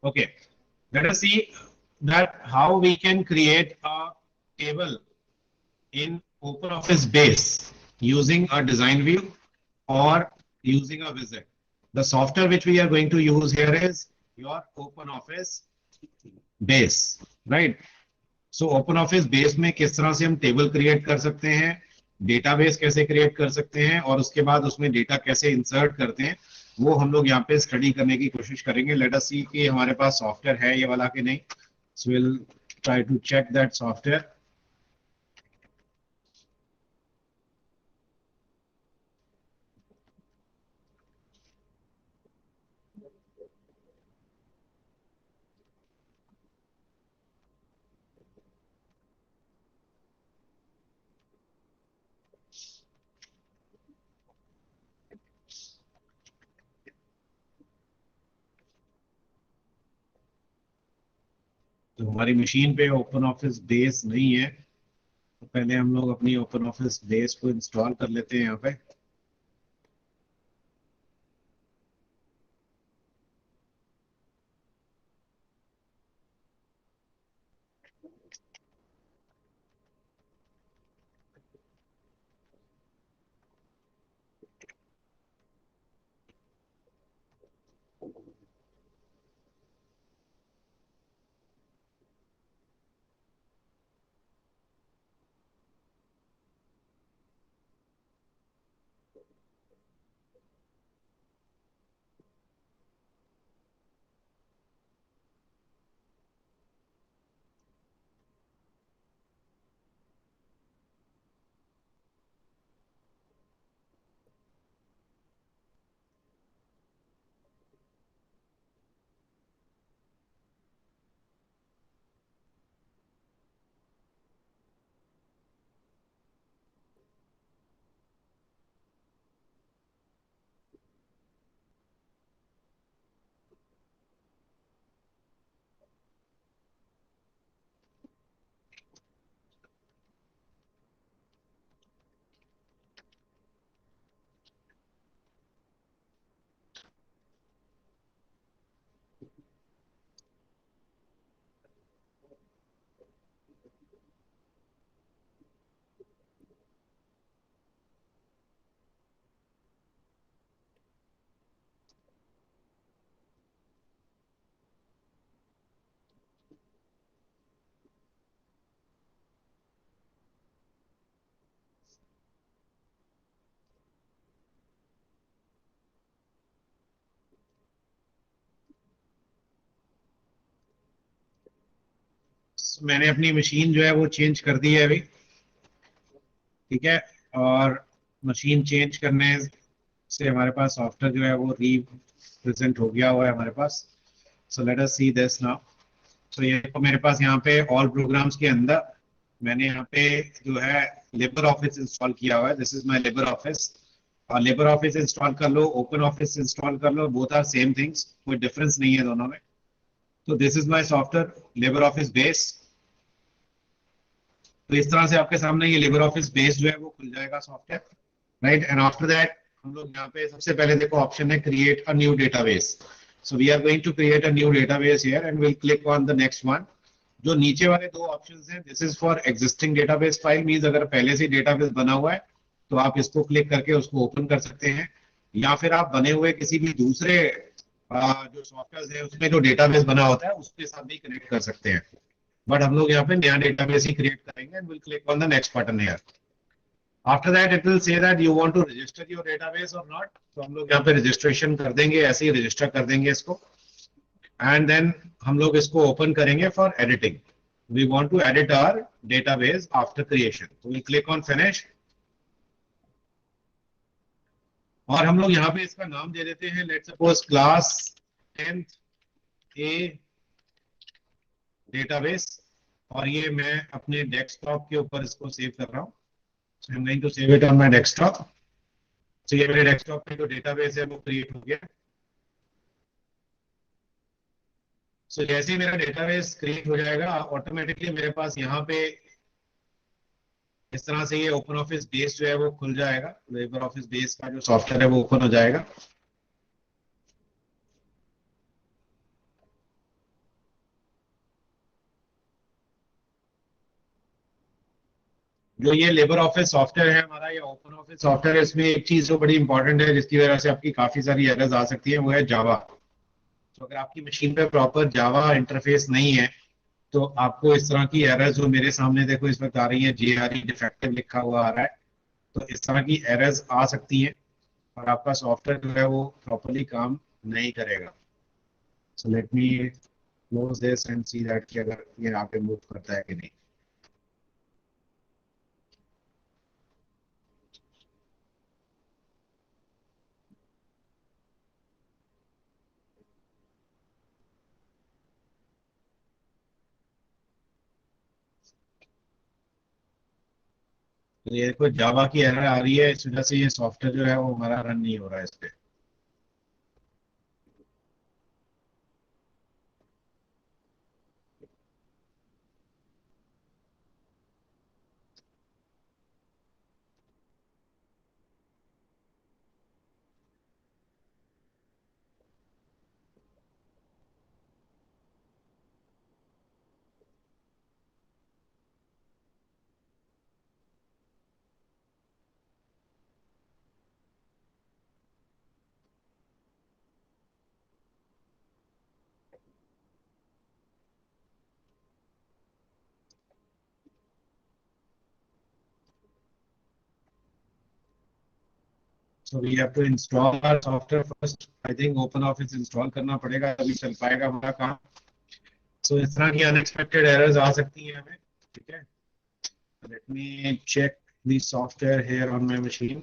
Okay, let us see that how we can create a table in OpenOffice base using a design view or using a wizard. The software which we are going to use here is your OpenOffice base, right? So open office base में किस तरह से हम table create कर सकते हैं, database कैसे create कर सकते हैं, और उसके बाद उसमें डेटा कैसे इंसर्ट करते हैं, वो हम लोग यहाँ पे स्टडी करने की कोशिश करेंगे. लेट अस सी कि हमारे पास सॉफ्टवेयर है ये वाला कि नहीं. So will try to check that software. तो हमारी मशीन पे ओपन ऑफिस बेस नहीं है, तो पहले हम लोग अपनी ओपन ऑफिस बेस को इंस्टॉल कर लेते हैं यहाँ पे. मैंने अपनी मशीन जो है वो चेंज कर दी है अभी, ठीक है. और मशीन चेंज करने से हमारे पास सॉफ्टवेयर जो है वो रिप्रेजेंट हो गया हुआ है हमारे पास. So let us see this now. तो ये तो मेरे पास यहाँ पे ऑल प्रोग्राम्स के अंदर मैंने यहाँ पे जो है लिबर ऑफिस इंस्टॉल किया हुआ है. This is my Libre office. और लिबर ऑफिस इंस्टॉल कर लो, ओपन ऑफिस इंस्टॉल कर लो, बोथ आर सेम थिंग्स, कोई डिफरेंस नहीं है दोनों में. तो this is my software Libre office base. तो इस तरह से आपके सामने ये लिबर ऑफिस बेस जो है वो खुल जाएगा software, right. And after that हम लोग यहाँ पे सबसे पहले देखो ऑप्शन है create a new database. So we are going to create a new database here and will click on the next one. जो नीचे वाले दो ऑप्शंस हैं, this is for existing database file, means अगर पहले से डेटाबेस बना हुआ है तो आप इसको क्लिक करके उसको ओपन कर सकते हैं, या फिर आप बने हुए किसी भी दूसरे जो सॉफ्टवेयर है उसमें जो डेटाबेस बना होता है उसके साथ भी कनेक्ट कर सकते हैं. बट हम लोग यहाँ पे नया डेटाबेस ही क्रिएट करेंगे and will click on the next button here. After that it will say that you want to register your database और नॉट. तो हम लोग यहाँ पे रजिस्ट्रेशन कर देंगे, ऐसे ही रजिस्टर कर देंगे इसको. एंड देन हम लोग इसको ओपन करेंगे for editing. We want to edit our database after creation, तो वी क्लिक ऑन फिनिश. और हम लोग यहाँ पे इसका नाम दे देते हैं, let's suppose class 10th A database. और ये मैं अपने डेस्कटॉप के ऊपर इसको सेव कर रहा हूँ. So I'm going to save it on my desktop. So ये मेरे डेस्कटॉप पे जो डेटाबेस है वो क्रिएट हो गया. सो जैसे ही मेरा डेटाबेस क्रिएट हो जाएगा ऑटोमेटिकली मेरे पास यहाँ पे इस तरह से ये ओपन ऑफिस बेस जो है वो खुल जाएगा. लिबर ऑफिस बेस का जो सॉफ्टवेयर है वो ओपन हो जाएगा. जो ये लेबर ऑफिस सॉफ्टवेयर है हमारा, ये ओपन ऑफिस सॉफ्टवेयर है, इसमें एक चीज जो बड़ी इंपॉर्टेंट है जिसकी वजह से आपकी काफी सारी एरर्स आ सकती है, वो है जावा। तो अगर आपकी मशीन पे प्रॉपर जावा इंटरफेस नहीं है तो आपको इस तरह की एरर्स जो मेरे सामने देखो इस वक्त आ रही है, JRE डिफेक्टिव लिखा हुआ आ रहा है, तो इस तरह की एरर्स आ सकती हैं और आपका सॉफ्टवेयर जो है वो प्रॉपरली काम नहीं करेगा। So let me close this and see that कि अगर ये यहाँ पे मूव करता है कि नहीं। तो ये देखो जावा की एरर आ रही है, इस वजह से ये सॉफ्टवेयर जो है वो हमारा रन नहीं हो रहा है इस पे। So we have to install software first. I think open office install करना पड़ेगा तभी चल पाएगा हमारा काम। सो इस तरह की अनएक्सपेक्टेड एरर्स आ सकती हैं हमें, ठीक है। Let me check the software here on my machine.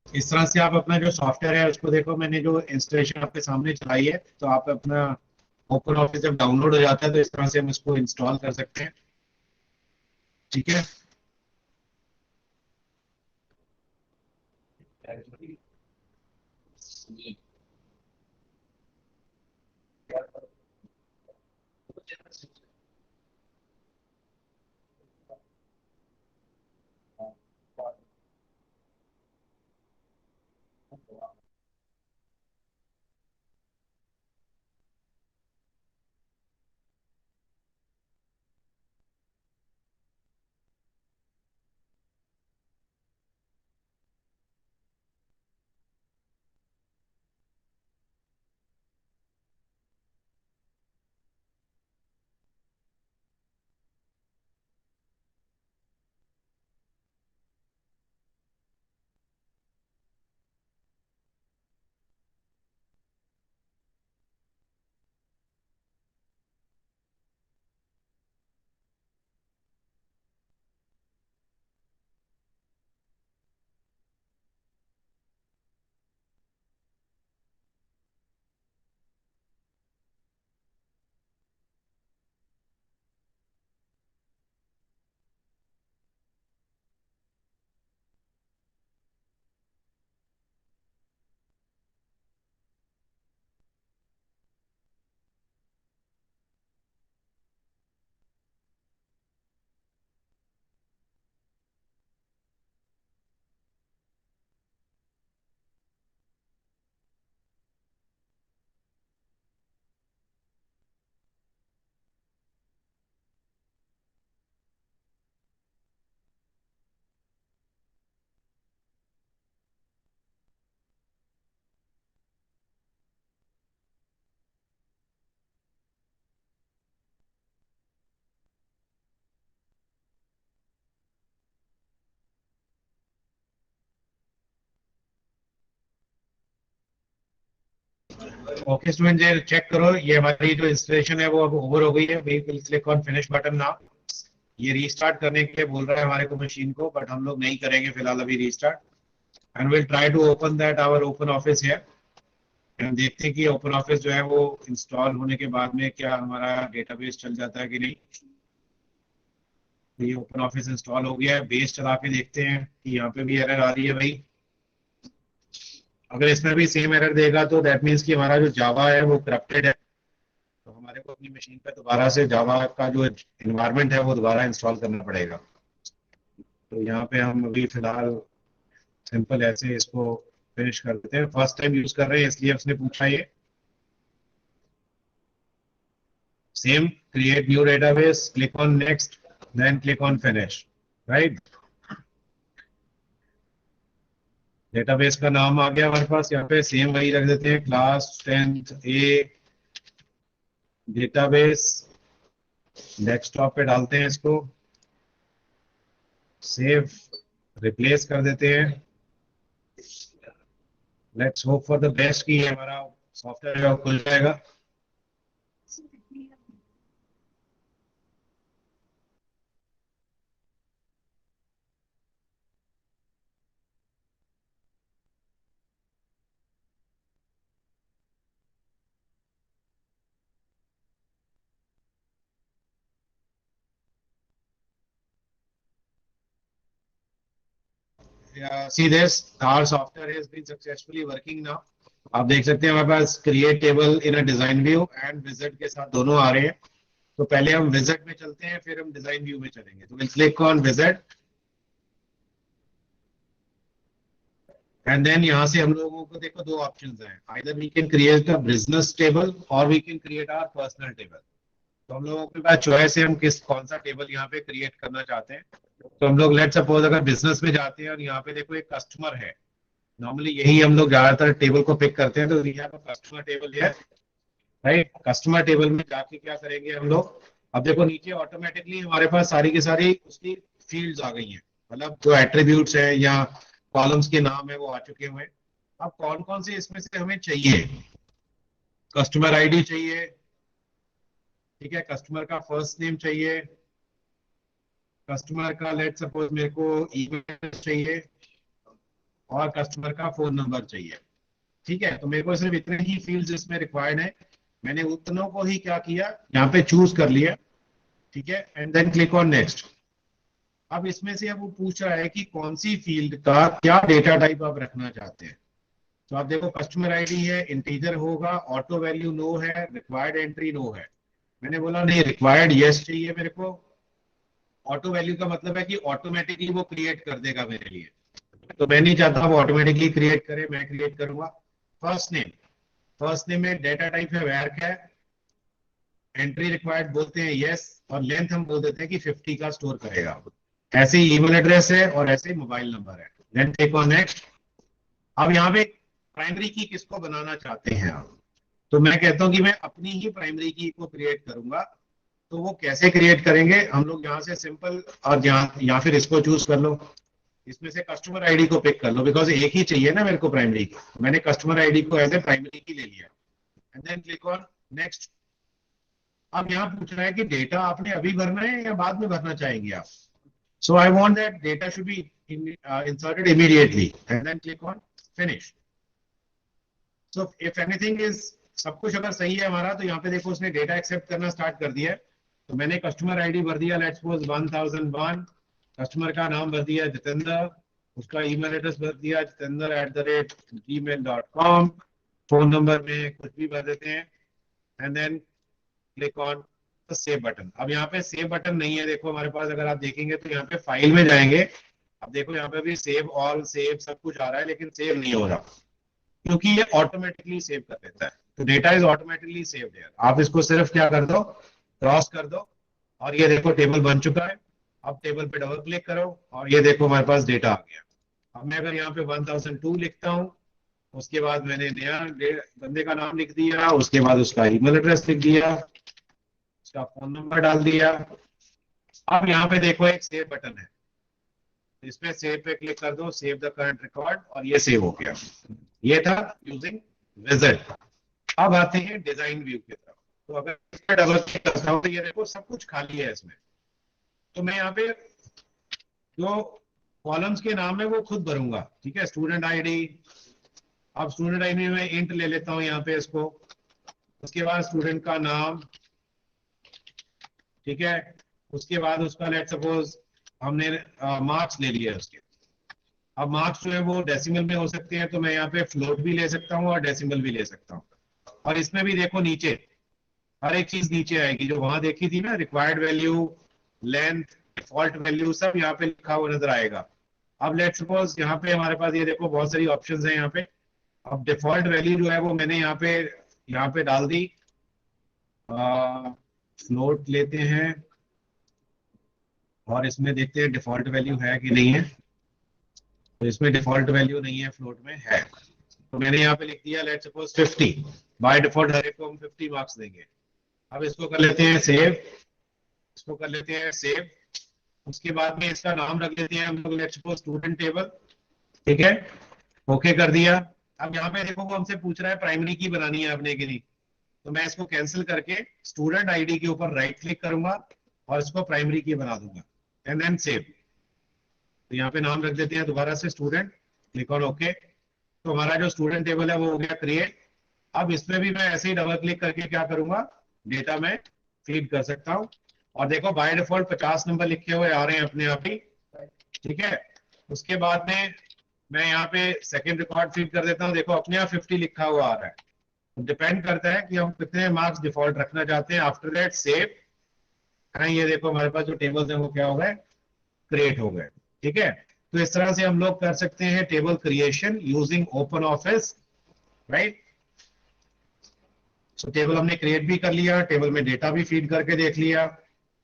इस तरह से आप अपना जो सॉफ्टवेयर है उसको देखो, मैंने जो इंस्टॉलेशन आपके सामने चलाई है, तो आप अपना ओपन ऑफिस जब डाउनलोड हो जाता है तो इस तरह से हम इसको इंस्टॉल कर सकते हैं, ठीक है। ओके स्टूडेंट, ये चेक करो, ये हमारी जो इंस्टॉलेशन है वो अब ओवर हो गई है। We will click on finish button now. ये रीस्टार्ट करने के लिए बोल रहा है हमारे को मशीन को, बट हम लोग नहीं करेंगे फिलहाल अभी restart. And will try to open that our open office है, एंड देखते हैं कि ओपन ऑफिस जो है वो इंस्टॉल होने के बाद में क्या हमारा डेटाबेस चल जाता है कि नहीं। तो ये ओपन ऑफिस इंस्टॉल हो गया है, बेस चला के देखते हैं कि यहाँ पे भी एरर आ रही है भाई। अगर इसमें भी सेम एरर देगा तो दैट मीन्स कि हमारा जो जावा है वो करप्टेड है। तो हमारे को अपनी मशीन पे दोबारा से जावा का जो इन्वायरमेंट है वो दोबारा इंस्टॉल करना पड़ेगा। तो यहाँ पे हम अभी फिलहाल सिंपल ऐसे इसको फिनिश कर देते हैं। फर्स्ट टाइम यूज कर रहे हैं इसलिए उसने पूछा ये। Same, create new database, click on next, then click on finish, right. Database का नाम आ गया हमारे पास, यहाँ पे सेम वही रख देते हैं, क्लास 10th ए डेटाबेस। डेस्कटॉप पे डालते हैं इसको, सेव, रिप्लेस कर देते हैं। Let's hope for the best कि हमारा सॉफ्टवेयर खुल जाएगा। See this, our software has been successfully working now. आप देख सकते हैं हमारे पास create table in a design view and wizard के साथ दोनों आ रहे हैं। तो पहले हम विजिट में चलते हैं, फिर हम डिजाइन व्यू में चलेंगे। तो will click on wizard, and then यहाँ से हम लोगों को देखो दो ऑप्शंस हैं, either we can create a business table और we can create our personal table. तो हम लोगों के पास चॉइस है हम किस कौन सा टेबल यहाँ पे क्रिएट करना चाहते हैं। तो हम लोग लेट सपोज अगर बिजनेस में जाते हैं और यहाँ पे देखो एक कस्टमर है, नॉर्मली यही हम लोग ज्यादातर टेबल को पिक करते हैं। तो we have a customer table है, राइट। कस्टमर टेबल में जाके क्या करेंगे हम लोग, अब देखो नीचे ऑटोमेटिकली हमारे पास सारी की सारी उसकी फील्ड्स आ गई हैं, मतलब जो एट्रीब्यूट्स है या कॉलम्स के नाम है वो आ चुके हुए हैं। अब कौन कौन से इसमें से हमें चाहिए, कस्टमर आईडी चाहिए, ठीक है, कस्टमर का फर्स्ट नेम चाहिए, कस्टमर का लेट सपोज मेरे को ईमेल चाहिए, और कस्टमर का फोन नंबर चाहिए। ठीक है, तो मेरे को सिर्फ इतने ही फील्ड्स इसमें रिक्वायर्ड है। मैंने उतनों को ही क्या किया, यहाँ पे चूज कर लिया, ठीक है, and then click on next. अब इसमें से अब वो पूछ रहा है कि कौन सी फील्ड का क्या डेटा टाइप आप रखना चाहते हैं। तो आप देखो कस्टमर आईडी है, इंटीजर होगा, ऑटो वैल्यू नो है, रिक्वायर्ड एंट्री नो है। मैंने बोला नहीं, रिक्वायर्ड यस चाहिए मेरे को। ऑटो वैल्यू का मतलब है कि ऑटोमेटिकली वो क्रिएट कर देगा मेरे लिए, तो मैं नहीं चाहता वो ऑटोमेटिकली क्रिएट करे, मैं क्रिएट करूंगा। फर्स्ट नेम, फर्स्ट नेम में डेटा टाइप है वैर है, एंट्री रिक्वायर्ड बोलते हैं यस, और लेंथ हम बोल देते हैं कि 50 का स्टोर करेगा। ऐसे ही ईमेल एड्रेस है और ऐसे ही मोबाइल नंबर है। Then take on next. अब यहाँ पे प्राइमरी की किसको बनाना चाहते हैं आप, तो मैं कहता हूं कि मैं अपनी ही प्राइमरी की को क्रिएट करूंगा। तो वो कैसे क्रिएट करेंगे हम लोग, यहाँ से सिंपल, और यहाँ या फिर इसको चूज कर लो, इसमें से कस्टमर आईडी को पिक कर लो, बिकॉज एक ही चाहिए ना मेरे को प्राइमरी की। मैंने कस्टमर आईडी को एज ए प्राइमरी की ले लिया, and then click on next. अब यहाँ पूछ रहा है कि डेटा आपने अभी भरना है या बाद में भरना चाहेंगे आप। So I want that data should be inserted immediately, and then click on finish. So if anything is, सब कुछ अगर सही है हमारा, तो यहाँ पे देखो उसने डेटा एक्सेप्ट करना स्टार्ट कर दिया है। तो मैंने कस्टमर आईडी भर दिया, लेट्स सपोज 1001, कस्टमर का नाम भर दिया जितेंद्र, उसका ईमेल एड्रेस भर दिया jitendra@gmail.com, फोन नंबर में कुछ भी भर देते हैं, and then click on the save button. अब यहाँ पे सेव बटन नहीं है, देखो हमारे पास अगर आप देखेंगे तो यहाँ पे फाइल में जाएंगे, अब देखो यहाँ पे भी सेव ऑल सेव सब कुछ आ रहा है, लेकिन सेव नहीं हो रहा क्योंकि ये ऑटोमेटिकली सेव कर देता है। तो data is automatically saved here. आप इसको सिर्फ क्या कर दो, क्रॉस कर दो, और ये देखो टेबल बन चुका है। अब टेबल पे डबल क्लिक करो और ये देखो हमारे पास डेटा आ गया। अब मैं अगर यहाँ पे 1002 लिखता हूँ, उसके बाद मैंने नया बंदे का नाम लिख दिया, उसके बाद उसका ईमेल एड्रेस लिख दिया, उसका फोन नंबर डाल दिया। अब यहाँ पे देखो एक सेव बटन है, इसमें सेव पे क्लिक कर दो, सेव द करंट रिकॉर्ड, और ये सेव हो गया। ये था यूजिंग विजिट। अब आते हैं डिजाइन व्यू की तरफ। तो अगर इस पर डबल क्लिक करता हूं तो ये देखो सब कुछ खाली है इसमें। तो मैं यहाँ पे जो कॉलम्स के नाम है वो खुद भरूंगा, ठीक है। स्टूडेंट आईडी, अब स्टूडेंट आईडी में इंट ले लेता हूँ यहाँ पे इसको। उसके बाद स्टूडेंट का नाम, ठीक है। उसके बाद उसका लेट सपोज हमने मार्क्स ले लिया उसके। अब मार्क्स जो है वो डेसिमल में हो सकते हैं, तो मैं यहाँ पे फ्लोट भी ले सकता हूँ और डेसिमल भी ले सकता हूँ। और इसमें भी देखो नीचे हर एक चीज नीचे आएगी, जो वहां देखी थी ना, required value, length, default value, सब यहाँ पे लिखा हुआ नजर आएगा। अब लेट सपोज यहाँ पे हमारे पास ये देखो बहुत सारी ऑप्शंस हैं यहाँ पे। अब डिफॉल्ट वैल्यू जो है वो मैंने यहाँ पे डाल दी। फ्लोट लेते हैं और इसमें देखते हैं डिफॉल्ट वैल्यू है कि नहीं है। तो इसमें डिफॉल्ट वैल्यू नहीं है, फ्लोट में है। तो मैंने यहाँ पे लिख दिया लेट सपोज 50। बाय डिफॉल्ट हर एक को हम 50 मार्क्स देंगे। अब इसको कर लेते हैं सेव, इसको कर लेते हैं सेव। उसके बाद में इसका नाम रख लेते हैं हम लोग, लेट्स सपोज स्टूडेंट टेबल, ठीक है। ओके कर दिया। अब यहाँ पे देखो वो हमसे पूछ रहा है प्राइमरी की बनानी है अपने के लिए। तो मैं इसको कैंसिल करके स्टूडेंट आईडी के ऊपर राइट क्लिक करूंगा और इसको प्राइमरी की बना दूंगा एंड देन सेव। तो यहाँ पे नाम रख देते हैं दोबारा से स्टूडेंट, क्लिक ऑन ओके। तो हमारा जो स्टूडेंट टेबल है वो हो गया क्रिएट। अब इसमें भी मैं ऐसे ही डबल क्लिक करके क्या करूंगा, डेटा में फीड कर सकता हूँ। और देखो बाय डिफॉल्ट 50 नंबर लिखे हुए आ रहे हैं अपने आप ही, ठीक है। उसके बाद में मैं यहाँ पे सेकंड रिकॉर्ड फीड कर देता हूँ, देखो अपने आप 50 लिखा हुआ आ रहा है। डिपेंड करता है कि हम कितने मार्क्स डिफॉल्ट रखना चाहते हैं। आफ्टर दैट सेव, ये देखो हमारे पास जो टेबल्स हैं वो क्या हो गए, क्रिएट हो गए, ठीक है। तो इस तरह से हम लोग कर सकते हैं table creation using open office, right. सो टेबल हमने क्रिएट भी कर लिया, टेबल में डेटा भी फीड करके देख लिया।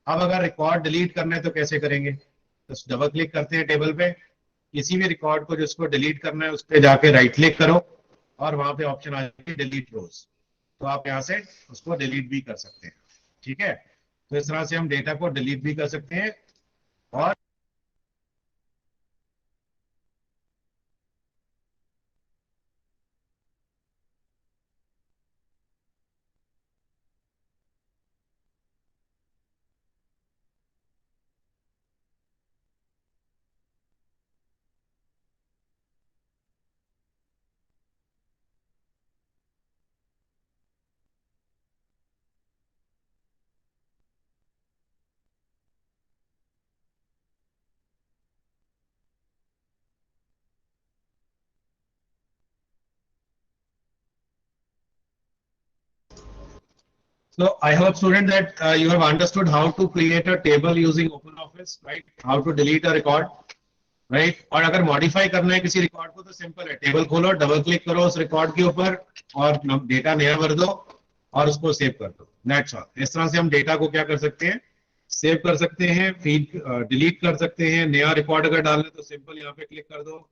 अब अगर रिकॉर्ड डिलीट करना है तो कैसे करेंगे, तो डबल क्लिक करते हैं टेबल पे, किसी भी रिकॉर्ड को जिसको डिलीट करना है उस पर जाके राइट क्लिक करो और वहां पे ऑप्शन आ जाती है डिलीट रोज। तो आप यहाँ से उसको डिलीट भी कर सकते हैं, ठीक है। तो इस तरह से हम डेटा को डिलीट भी कर सकते हैं। और so I hope student that you have understood how to create a table using OpenOffice, right? How to delete a record, right. और अगर मॉडिफाई करना है किसी रिकॉर्ड को तो सिंपल है, टेबल खोलो, डबल क्लिक करो उस रिकॉर्ड के ऊपर और डेटा नया भर दो और उसको सेव कर दो, दैट्स ऑल। इस तरह से हम डेटा को क्या कर सकते हैं, सेव कर सकते हैं, फीड डिलीट कर सकते हैं। नया रिकॉर्ड अगर डालना है तो सिंपल यहाँ पे क्लिक कर दो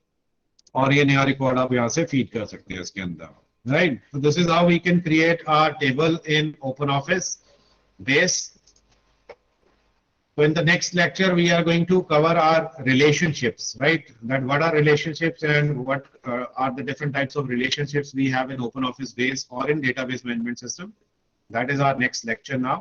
और ये नया रिकॉर्ड आप यहाँ से फीड कर सकते हैं इसके अंदर, राइट। तो this is how we can create our table in open office base. So in the next lecture, we are going to cover our relationships, right? That what are relationships and what are the different types of relationships we have in OpenOffice base or in database management system. That is our next lecture now.